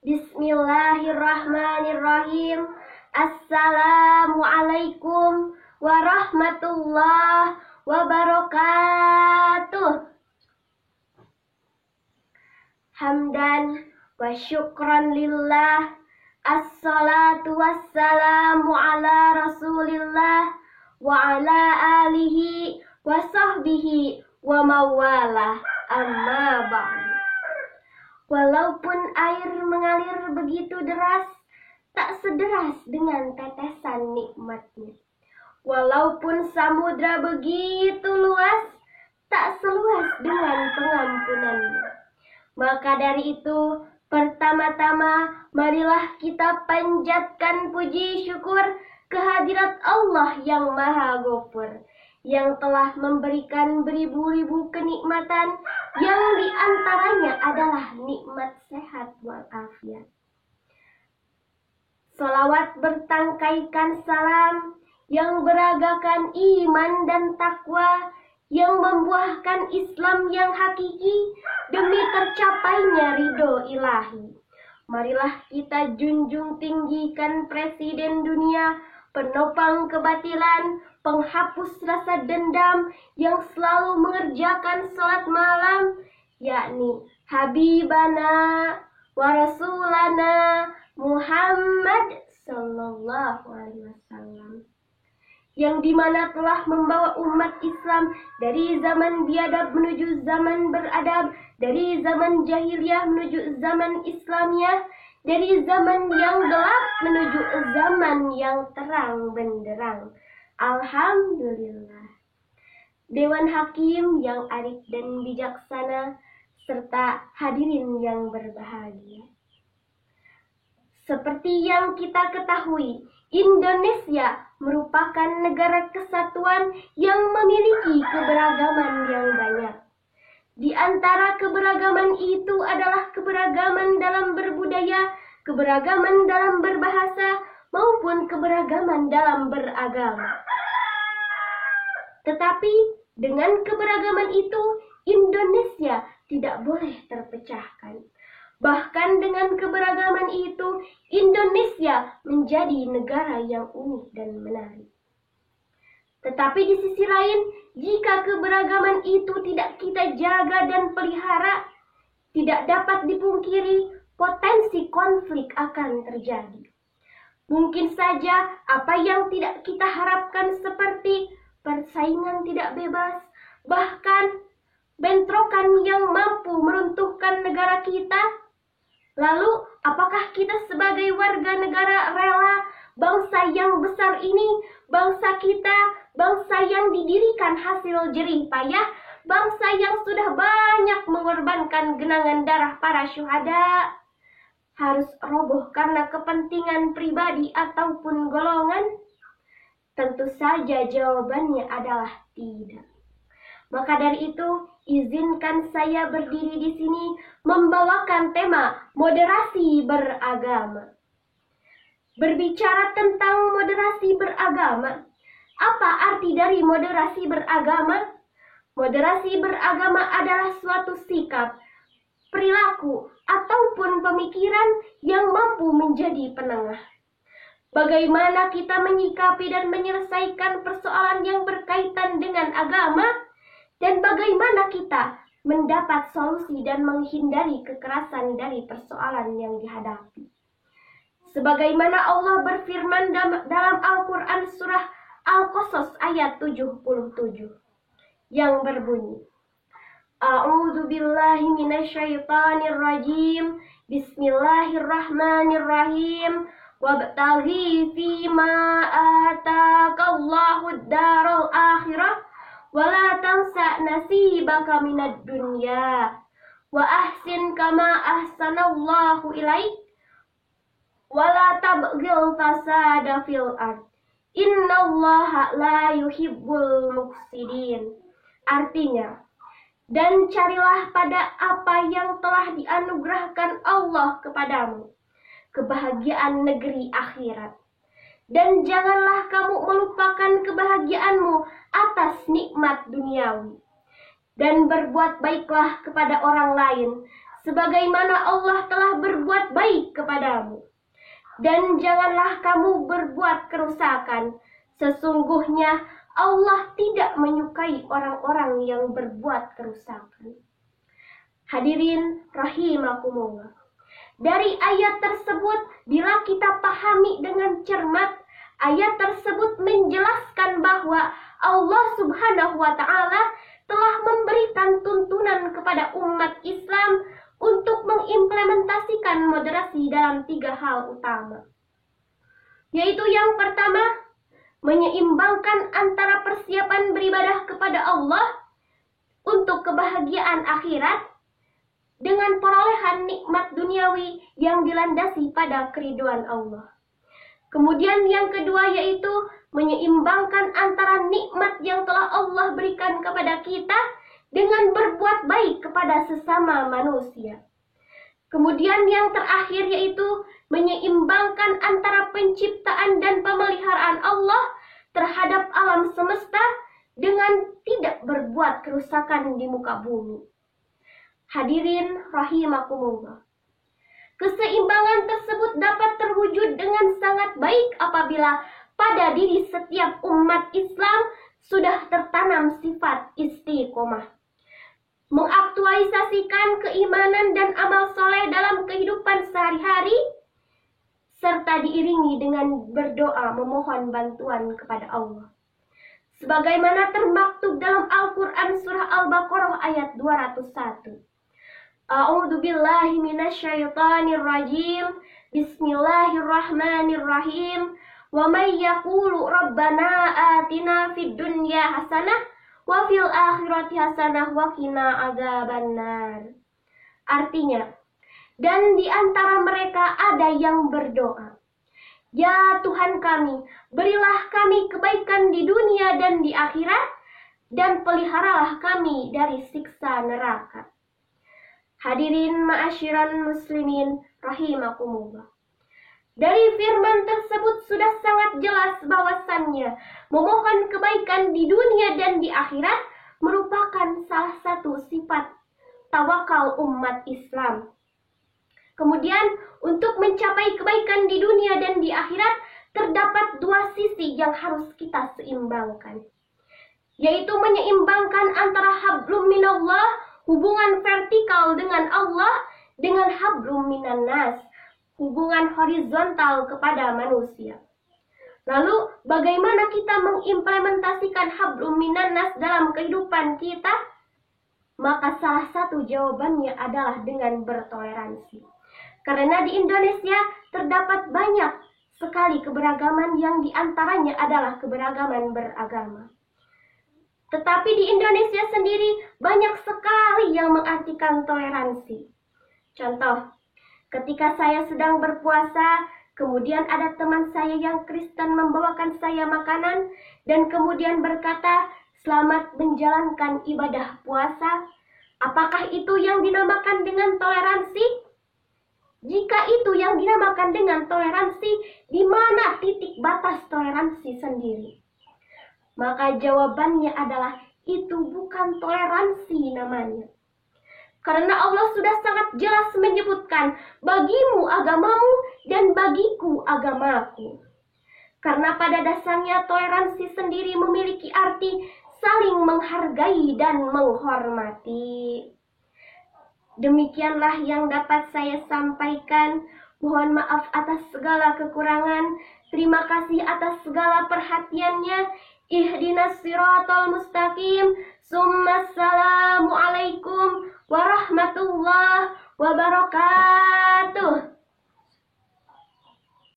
Bismillahirrahmanirrahim. Assalamualaikum warahmatullahi wabarakatuh. Hamdan wa syukran lillah. Assalatu wassalamu ala rasulillah wa ala alihi wa sahbihi wa mawalah. Amma ba'du. Walaupun air mengalir begitu deras, tak sederas dengan tetesan nikmatnya. Walaupun samudra begitu luas, tak seluas dengan pengampunannya. Maka dari itu, pertama-tama marilah kita panjatkan puji syukur kehadirat Allah yang Maha Ghafur, yang telah memberikan beribu-ribu kenikmatan, yang diantaranya adalah nikmat sehat walafiat. Salawat bertangkaikan salam yang beragakan iman dan takwa, yang membuahkan Islam yang hakiki demi tercapainya ridho ilahi. Marilah kita junjung tinggikan Presiden dunia, penopang kebatilan, penghapus rasa dendam, yang selalu mengerjakan salat malam, yakni Habibana wa Rasulana Muhammad sallallahu alaihi wasallam, yang dimana telah membawa umat Islam dari zaman biadab menuju zaman beradab, dari zaman jahiliyah menuju zaman Islamiyah, dari zaman yang gelap menuju zaman yang terang benderang. Alhamdulillah. Dewan Hakim yang arif dan bijaksana, serta hadirin yang berbahagia. Seperti yang kita ketahui, Indonesia merupakan negara kesatuan yang memiliki keberagaman yang banyak. Di antara keberagaman itu adalah keberagaman dalam berbudaya, keberagaman dalam berbahasa, maupun keberagaman dalam beragama. Tetapi dengan keberagaman itu, Indonesia tidak boleh terpecahkan. Bahkan dengan keberagaman itu, Indonesia menjadi negara yang unik dan menarik. Tetapi di sisi lain, jika keberagaman itu tidak kita jaga dan pelihara, tidak dapat dipungkiri potensi konflik akan terjadi. Mungkin saja apa yang tidak kita harapkan seperti persaingan tidak bebas, bahkan bentrokan yang mampu meruntuhkan negara kita. Lalu, apakah kita sebagai warga negara rela bangsa yang besar ini, bangsa kita, bangsa yang didirikan hasil jerih payah, bangsa yang sudah banyak mengorbankan genangan darah para syuhada, harus roboh karena kepentingan pribadi ataupun golongan? Tentu saja jawabannya adalah tidak. Maka dari itu, izinkan saya berdiri di sini membawakan tema moderasi beragama. Berbicara tentang moderasi beragama, apa arti dari moderasi beragama? Moderasi beragama adalah suatu sikap, perilaku, ataupun pemikiran yang mampu menjadi penengah. Bagaimana kita menyikapi dan menyelesaikan persoalan yang berkaitan dengan agama, dan bagaimana kita mendapat solusi dan menghindari kekerasan dari persoalan yang dihadapi. Sebagaimana Allah berfirman dalam Al-Quran surah Al-Qasas ayat 77 yang berbunyi, A'udzu billahi minasyaitonir rajim. Bismillahirrahmanirrahim. Wabtaghi fima ataqallahu ad-daral akhirah wa la tansa nasibaka minad dunya wa ahsin kama ahsanallahu ilaik wa la tabghil fasada fil ard. Innallaha la yuhibbul mufsidin. Artinya, dan carilah pada apa yang telah dianugerahkan Allah kepadamu, kebahagiaan negeri akhirat. Dan janganlah kamu melupakan kebahagiaanmu atas nikmat duniawi. Dan berbuat baiklah kepada orang lain, sebagaimana Allah telah berbuat baik kepadamu. Dan janganlah kamu berbuat kerusakan. Sesungguhnya Allah tidak menyukai orang-orang yang berbuat kerusakan. Hadirin rahimakumullah. Dari ayat tersebut, bila kita pahami dengan cermat, ayat tersebut menjelaskan bahwa Allah Subhanahu wa Ta'ala telah memberikan tuntunan kepada umat Islam untuk mengimplementasikan moderasi dalam 3 hal utama. Yaitu yang pertama, menyeimbangkan antara persiapan beribadah kepada Allah untuk kebahagiaan akhirat dengan perolehan nikmat duniawi yang dilandasi pada keriduan Allah. Kemudian yang kedua yaitu menyeimbangkan antara nikmat yang telah Allah berikan kepada kita dengan berbuat baik kepada sesama manusia. Kemudian yang terakhir yaitu menyeimbangkan antara penciptaan dan pemeliharaan Allah terhadap alam semesta dengan tidak berbuat kerusakan di muka bumi. Hadirin rahimakumullah. Keseimbangan tersebut dapat terwujud dengan sangat baik apabila pada diri setiap umat Islam sudah tertanam sifat istiqomah. Mengaktualisasikan keimanan dan amal soleh dalam kehidupan sehari-hari, serta diiringi dengan berdoa memohon bantuan kepada Allah. Sebagaimana termaktub dalam Al-Quran surah Al-Baqarah ayat 201. A'udzu billahi minasyaitonir rajim. Bismillahirrahmanirrahim. Wa may yaqulu rabbana atina fid dunya hasanah wa fil akhirati hasanah wa qina adzabannar. Artinya, dan di antara mereka ada yang berdoa, ya Tuhan kami, berilah kami kebaikan di dunia dan di akhirat, dan peliharalah kami dari siksa neraka. Hadirin ma'asyiral muslimin rahimakumullah. Dari firman tersebut sudah sangat jelas bahwasannya memohon kebaikan di dunia dan di akhirat merupakan salah satu sifat tawakal umat Islam. Kemudian untuk mencapai kebaikan di dunia dan di akhirat terdapat 2 sisi yang harus kita seimbangkan, yaitu menyeimbangkan antara hablum minallah, hubungan vertikal dengan Allah, dengan hablum minan nas, hubungan horizontal kepada manusia. Lalu bagaimana kita mengimplementasikan hablum minan nas dalam kehidupan kita? Maka salah satu jawabannya adalah dengan bertoleransi. Karena di Indonesia terdapat banyak sekali keberagaman yang diantaranya adalah keberagaman beragama. Tetapi di Indonesia sendiri banyak sekali yang mengartikan toleransi. Contoh, ketika saya sedang berpuasa, kemudian ada teman saya yang Kristen membawakan saya makanan dan kemudian berkata, "Selamat menjalankan ibadah puasa." Apakah itu yang dinamakan dengan toleransi? Jika itu yang dinamakan dengan toleransi, di mana titik batas toleransi sendiri? Maka jawabannya adalah itu bukan toleransi namanya. Karena Allah sudah sangat jelas menyebutkan, bagimu agamamu dan bagiku agamaku. Karena pada dasarnya toleransi sendiri memiliki arti saling menghargai dan menghormati. Demikianlah yang dapat saya sampaikan. Mohon maaf atas segala kekurangan. Terima kasih atas segala perhatiannya. Ihdinas siratal mustaqim. Assalamualaikum warahmatullahi wabarakatuh.